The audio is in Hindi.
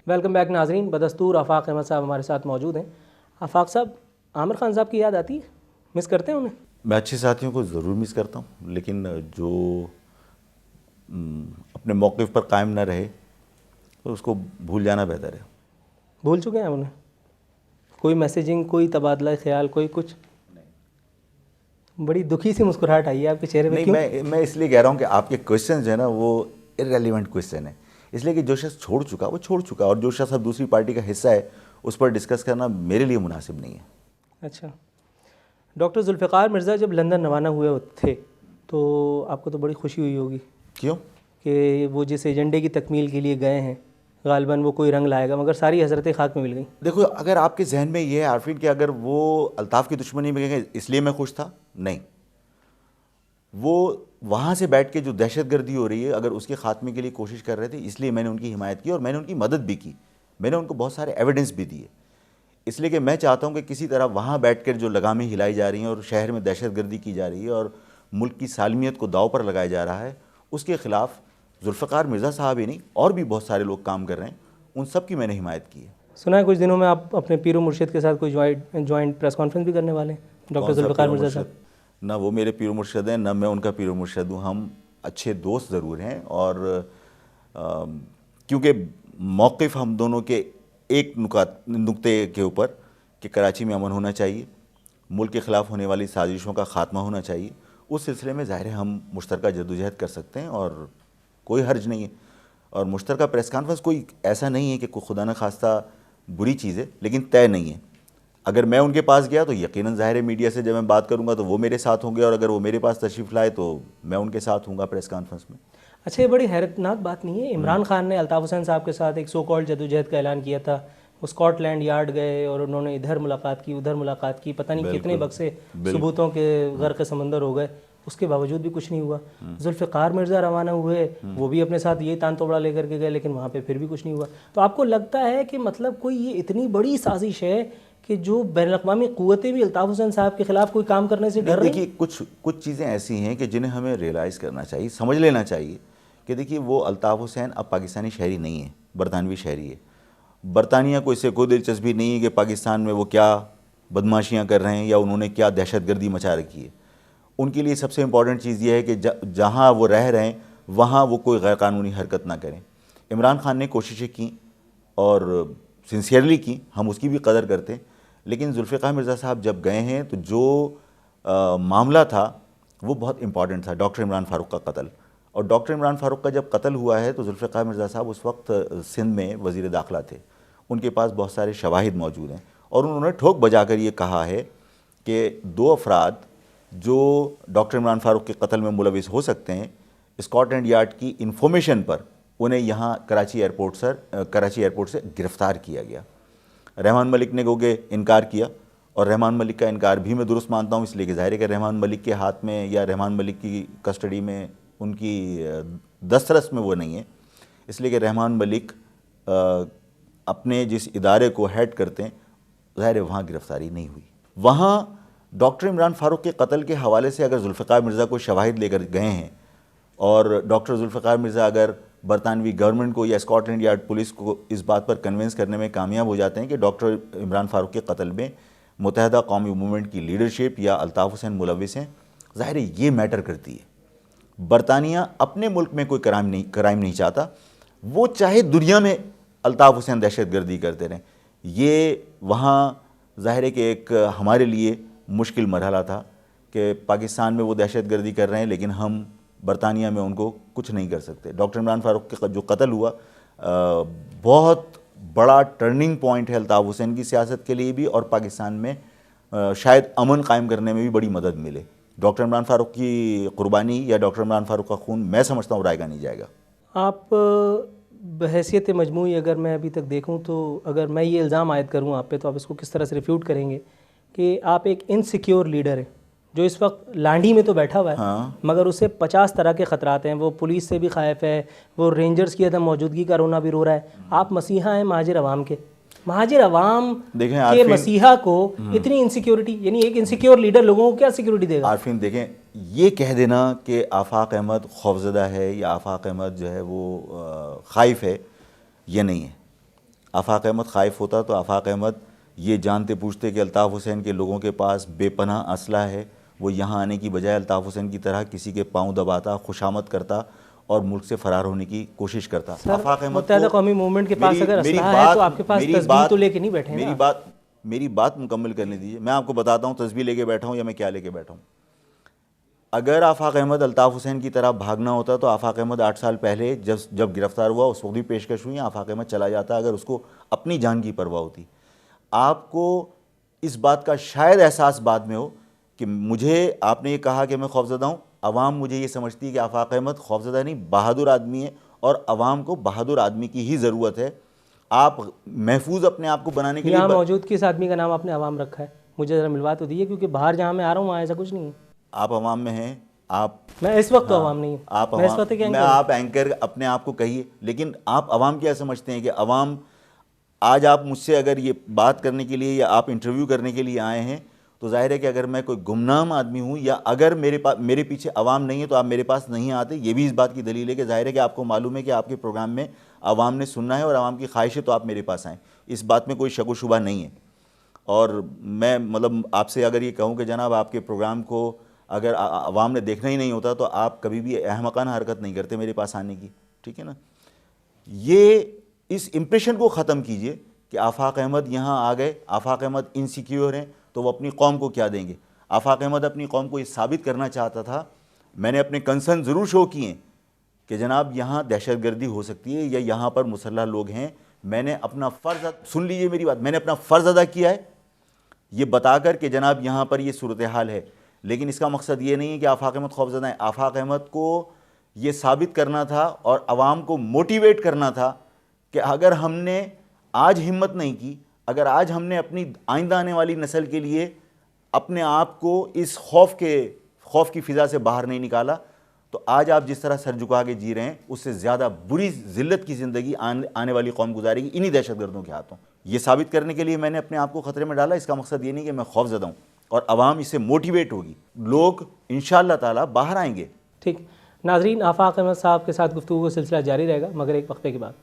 वेलकम बैक नाजरीन। बदस्तूर आफाक अहमद साहब हमारे साथ मौजूद हैं। आफाक साहब, आमिर खान साहब की याद आती है? मिस करते हैं उन्हें? मैं अच्छे साथियों को ज़रूर मिस करता हूँ, लेकिन जो अपने मौक़िफ़ पर कायम न रहे तो उसको भूल जाना बेहतर है। भूल चुके हैं उन्हें? कोई मैसेजिंग, कोई तबादला ख्याल, कोई कुछ? बड़ी दुखी सी मुस्कुराहट आई है आपके चेहरे पे, नहीं, क्यों? मैं इसलिए कह रहा हूँ कि आपके क्वेश्चन जो है ना वो इररेलेवेंट क्वेश्चन है, इसलिए कि जो शख्स छोड़ चुका वो छोड़ चुका, और जो शख्स अब दूसरी पार्टी का हिस्सा है उस पर डिस्कस करना मेरे लिए मुनासिब नहीं है। अच्छा, डॉक्टर जुल्फ़िकार मिर्ज़ा जब लंदन रवाना हुए थे तो आपको तो बड़ी खुशी हुई होगी क्यों? कि वो जिस एजेंडे की तकमील के लिए गए हैं गालिबन वो कोई रंग लाएगा, मगर सारी हज़रतें खाक में मिल गई। देखो, अगर आपके जहन में ये है आरफीन कि अगर वो अल्ताफ़ की दुश्मनी में गए इसलिए मैं खुश था, नहीं। वो वहाँ से बैठ के जो दहशतगर्दी हो रही है अगर उसके ख़ात्मे के लिए कोशिश कर रहे थे, इसलिए मैंने उनकी हिमायत की और मैंने उनकी मदद भी की। मैंने उनको बहुत सारे एविडेंस भी दिए, इसलिए कि मैं चाहता हूँ कि किसी तरह वहाँ बैठ कर जो लगामें हिलाई जा रही हैं और शहर में दहशतगर्दी की जा रही है और मुल्क की सालमियत को दाव पर लगाया जा रहा है, उसके ख़िलाफ़ जुल्फ़िकार मिर्ज़ा साहब ही नहीं और भी बहुत सारे लोग काम कर रहे हैं, उन सब की मैंने हिमायत की है। सुना है कुछ दिनों में आप अपने पीर मुर्शिद के साथ कोई जॉइंट प्रेस कॉन्फ्रेंस भी करने वाले हैं, डॉक्टर जुल्फ़िकार मिर्ज़ा साहब? ना वो मेरे पीर मुर्शद हैं, ना मैं उनका पीर मुर्शद हूँ। हम अच्छे दोस्त ज़रूर हैं और क्योंकि मौक़िफ़ हम दोनों के एक नुक्ते के ऊपर कि कराची में अमन होना चाहिए, मुल्क के ख़िलाफ़ होने वाली साजिशों का ख़ात्मा होना चाहिए, उस सिलसिले में ज़ाहिर है हम मुश्तरका जद्दोजहद कर सकते हैं और कोई हर्ज नहीं है। और मुश्तरका प्रेस कॉन्फ्रेंस कोई ऐसा नहीं है कि कोई खुदा न खास्ता बुरी चीज़ है, लेकिन तय नहीं है। अगर मैं उनके पास गया तो यकीनन ज़ाहिर है मीडिया से जब मैं बात करूंगा तो वो मेरे साथ होंगे, और अगर वो मेरे पास तशरीफ़ लाए तो मैं उनके साथ हूँगा प्रेस कॉन्फ्रेंस में। अच्छा, ये बड़ी हैरतनाक बात नहीं है? इमरान खान ने अल्ताफ़ हुसैन साहब के साथ एक सो कॉल्ड जद्दोजहद का ऐलान किया था। वो स्कॉटलैंड यार्ड गए और उन्होंने इधर मुलाकात की, उधर मुलाकात की, पता नहीं कितने बक्से सबूतों के गर्क समंदर हो गए, उसके बावजूद भी कुछ नहीं हुआ। जुल्फ़िकार मिर्ज़ा रवाना हुए, वो भी अपने साथ ये तान तोबड़ा लेकर के गए, लेकिन वहाँ पे फिर भी कुछ नहीं हुआ। तो आपको लगता है कि मतलब कोई ये इतनी बड़ी साजिश है कि जो बैनुल-अक़वामी क़ुव्वतें भी अल्ताफ़ हुसैन साहब के ख़िलाफ़ कोई काम करने से डर रही? देखिए, कुछ चीज़ें ऐसी हैं कि जिन्हें हमें रियलाइज़ करना चाहिए, समझ लेना चाहिए कि देखिए वो अल्ताफ़ हुसैन अब पाकिस्तानी शहरी नहीं है, बरतानवी शहरी है। बरतानिया को इससे कोई दिलचस्पी नहीं है कि पाकिस्तान में वो क्या बदमाशियाँ कर रहे हैं या उन्होंने क्या दहशतगर्दी मचा रखी है। उनके लिए सबसे इम्पॉर्टेंट चीज़ ये है कि जहाँ वो रह रहे हैं वहाँ वो कोई गैरकानूनी हरकत ना करें। इमरान खान ने कोशिशें की और सिंसियरली की, हम उसकी भी कदर करते हैं, लेकिन जुल्फ़िकार मिर्ज़ा साहब जब गए हैं तो जो मामला था वो बहुत इम्पॉर्टेंट था, डॉक्टर इमरान फ़ारूक का कत्ल। और डॉक्टर इमरान फ़ारूक का जब कत्ल हुआ है तो जुल्फ़िकार मिर्ज़ा साहब उस वक्त सिंध में वज़ीर दाखिला थे, उनके पास बहुत सारे शवाहिद मौजूद हैं और उन्होंने ठोक बजा कर ये कहा है कि दो अफराद जो डॉक्टर इमरान फ़ारूक के कत्ल में मुलविस हो सकते हैं, स्कॉटलैंड यार्ड की इंफॉर्मेशन पर उन्हें यहाँ कराची एयरपोर्ट से गिरफ़्तार किया गया। रहमान मलिक ने गोगे इनकार किया, और रहमान मलिक का इनकार भी मैं दुरुस्त मानता हूँ, इसलिए कि ज़ाहिर है कि रहमान मलिक के हाथ में या रहमान मलिक की कस्टडी में, उनकी दस्तरस में वो नहीं है, इसलिए कि रहमान मलिक अपने जिस इदारे को हेड करते हैं, ज़ाहिर है वहाँ गिरफ़्तारी नहीं हुई। वहाँ डॉक्टर इमरान फ़ारूक के कत्ल के हवाले से अगर जुल्फ़िकार मिर्ज़ा को शवाहिद लेकर गए हैं और डॉक्टर जुल्फ़िकार मिर्ज़ा अगर बरतानवी गवर्नमेंट को या स्कॉटलैंड यार्ड पुलिस को इस बात पर कन्विंस करने में कामयाब हो जाते हैं कि डॉक्टर इमरान फ़ारूक के कत्ल में मुत्तहदा कौमी मूवमेंट की लीडरशिप या अल्ताफ़ हुसैन मुलविस हैं, ज़ाहिर है ये मैटर करती है। बरतानिया अपने मुल्क में कोई क्राइम नहीं चाहता, वो चाहे दुनिया में अल्ताफ़ हुसैन दहशतगर्दी करते रहें। ये वहाँ ज़ाहिर है कि एक हमारे लिए मुश्किल मरहला था कि पाकिस्तान में वो दहशतगर्दी कर रहे हैं लेकिन हम बरतानिया में उनको कुछ नहीं कर सकते। डॉक्टर इमरान फ़ारूक का जो कत्ल हुआ बहुत बड़ा टर्निंग पॉइंट है अल्ताफ़ हुसैन की सियासत के लिए भी, और पाकिस्तान में शायद अमन कायम करने में भी बड़ी मदद मिले। डॉक्टर इमरान फ़ारूक की कुर्बानी या डॉक्टर इमरान फ़ारूक का खून मैं समझता हूँ रायगा नहीं जाएगा। आप बहैसियत मजमूई अगर मैं अभी तक देखूं तो अगर मैं ये इल्ज़ाम आयद करूं आप पे तो आप इसको किस तरह से रिफ्यूट करेंगे कि आप एक इनसिक्योर लीडर हैं जो इस वक्त लांडी में तो बैठा हुआ है, हाँ। मगर उसे 50 तरह के ख़तरात हैं, वो पुलिस से भी खाइफ है, वो रेंजर्स की अदम मौजूदगी का रोना भी रो रहा है। आप मसीहा हैं महाजिर अवाम के, महाजिर अवाम के मसीहा को इतनी इनसिक्योरिटी, यानी एक इनसिक्योर लीडर लोगों को क्या सिक्योरिटी देगा? आरफीन देखें, ये कह देना कि आफाक अहमद खौफज़दा है या आफाक अहमद जो है वो खाइफ है, ये नहीं है। आफाक अहमद खाइफ होता तो आफाक अहमद ये जानते पूछते कि अल्ताफ़ हुसैन के लोगों के पास बेपनाह असला है, वो यहाँ आने की बजाय अल्ताफ़ हुसैन की तरह किसी के पाँव दबाता, खुशामद करता और मुल्क से फ़रार होने की कोशिश करता। आफाक अहमद मुत्तहिदा कौमी मूवमेंट के पास अगर असलहा है तो आपके पास तस्बीह तो लेके नहीं बैठे ना। मेरी बात मुकम्मल करने दीजिए, मैं आपको बताता हूँ तस्बीह लेके बैठा हूँ या मैं क्या लेके बैठा हूँ। अगर आफाक अहमद अल्ताफ़ हुसैन की तरह भागना होता तो आफाक अहमद 8 साल पहले जब गिरफ़्तार हुआ उस वक्त भी पेशकश हुई, आफाक अहमद चला जाता अगर उसको अपनी जान की परवाह होती। आपको इस बात का शायद एहसास बाद में हो कि मुझे, आपने ये कहा कि मैं खौफज़दा हूँ, अवाम मुझे ये समझती है कि आफाक अहमद खौफज़दा नहीं बहादुर आदमी है और अवाम को बहादुर आदमी की ही ज़रूरत है। आप महफूज अपने आप को बनाने के लिए यहाँ मौजूद किस आदमी का नाम आपने अवाम रखा है, मुझे ज़रा मिलवा तो दीजिए, क्योंकि बाहर जहाँ मैं आ रहा हूँ वहाँ ऐसा कुछ नहीं है। आप अवाम में हैं, आप मैं इस वक्त तो अवाम नहीं हूँ, आप मैं इस वक्त एक मैं एंकर आप एंकर अपने आप को कहिए, लेकिन आप अवाम क्या समझते हैं कि अवाम, आज आप मुझसे अगर ये बात करने के लिए या आप इंटरव्यू करने के लिए आए हैं तो जाहिर है कि अगर मैं कोई गुमनाम आदमी हूँ या अगर मेरे पीछे अवाम नहीं है तो आप मेरे पास नहीं आते। ये भी इस बात की दलील है कि जाहिर है कि आपको मालूम है कि आपके प्रोग्राम में अवाम ने सुनना है और अवाम की ख्वाहिश है तो आप मेरे पास आएँ, इस बात में कोई शक व शुबा नहीं है। और मैं मतलब आपसे अगर ये कहूँ कि जनाब आपके प्रोग्राम को अगर अवाम ने देखना ही नहीं होता तो आप कभी भी अहमकाना हरकत नहीं करते मेरे पास आने की, ठीक है ना। ये इस इम्प्रेशन को ख़त्म कीजिए कि आफाक अहमद यहाँ आ गए, आफाक अहमद इनसिक्योर हैं तो वो अपनी कौम को क्या देंगे। आफाक अहमद अपनी कौम को ये साबित करना चाहता था, मैंने अपने कंसर्न ज़रूर शो किए कि जनाब यहाँ दहशतगर्दी हो सकती है या यहाँ पर मुसल्लह लोग हैं। मैंने अपना फ़र्ज़, सुन लीजिए मेरी बात, मैंने अपना फ़र्ज़ अदा किया है ये बताकर कि जनाब यहाँ पर ये सूरत हाल है। लेकिन इसका मकसद ये नहीं है कि आफाक अहमद खौफज़दा है। आफाक अहमद को ये साबित करना था और आवाम को मोटिवेट करना था कि अगर हमने आज हिम्मत नहीं की, अगर आज हमने अपनी आइंदा आने वाली नस्ल के लिए अपने आप को इस खौफ की फ़िज़ा से बाहर नहीं निकाला तो आज आप जिस तरह सर झुका के जी रहे हैं उससे ज़्यादा बुरी ज़िल्लत की ज़िंदगी आने वाली कौम गुजारेगी इन्हीं दहशतगर्दों के हाथों। ये साबित करने के लिए मैंने अपने आप को ख़तरे में डाला। इसका मकसद ये नहीं कि मैं खौफज़दा हूँ और आवाम इससे मोटिवेट होगी, लोग इंशाअल्लाह ताला बाहर आएंगे। ठीक नाज़रीन, आफाक अहमद साहब के साथ गुफ्तगू का सिलसिला जारी रहेगा मगर एक वक्फे के बाद।